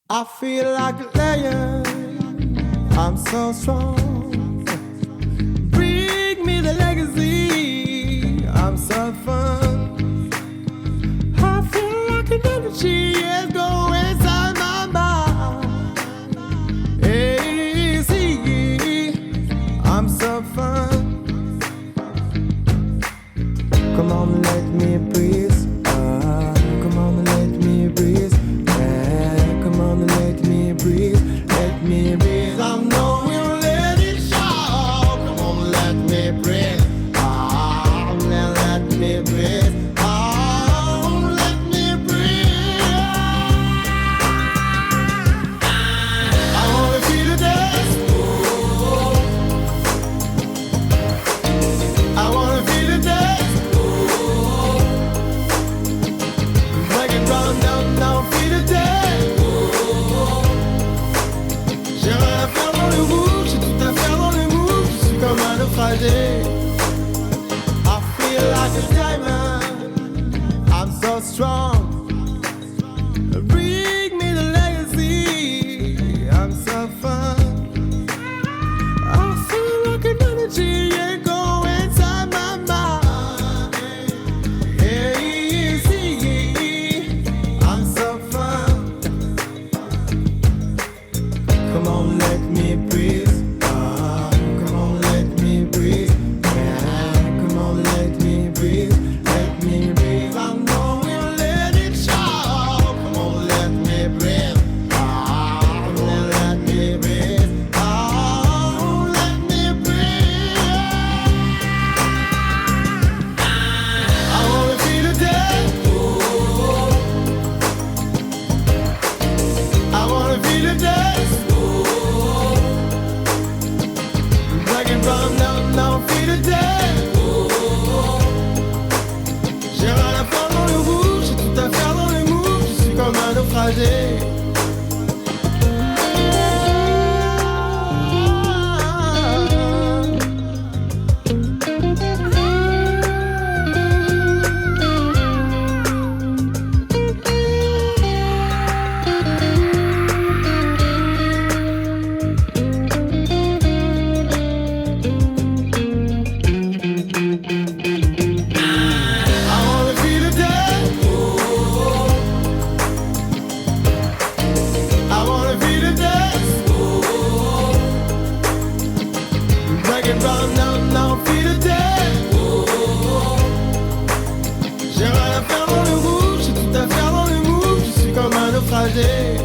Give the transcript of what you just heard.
I feel like a lion, I'm so strong. Bring me the legacy, I'm so fun. I feel like an energy is going inside my mind. Hey, see, I'm so fun. Come on, let me breathe. Come on, let me breathe. Come on, let me breathe, let me breathe. I know we'll let it show. Come on, let me breathe. Oh, let me breathe. Oh, let me breathe. I wanna feel the dance. I wanna feel the dance. Make it round, down, down, feel the dance. J'ai rien à faire dans le rouge, j'ai tout à faire dans le move. Je suis comme un naufragé. I feel like a diamond, I'm so strong. Bring me the legacy, I'm so fun. I feel like an energy, yeah, go inside my mind. Yeah, see, I'm so fun. Come on, let me breathe. Come on, let me breathe. Yeah, come on, let me breathe. Let me breathe. I know we'll let it show. Come on, let me breathe. Oh, let me breathe. Oh, let me breathe. I wanna feel the day. I wanna feel the day. Black and brown, now, feel the day. J'ai rien à faire dans le rouge, j'ai tout à faire dans le move. Je suis comme un naufragé. I wanna feel the day. I wanna feel the day. Black and brown, now, feel the day. J'ai rien à faire dans le rouge, j'ai tout à faire dans le move. Je suis comme un naufragé.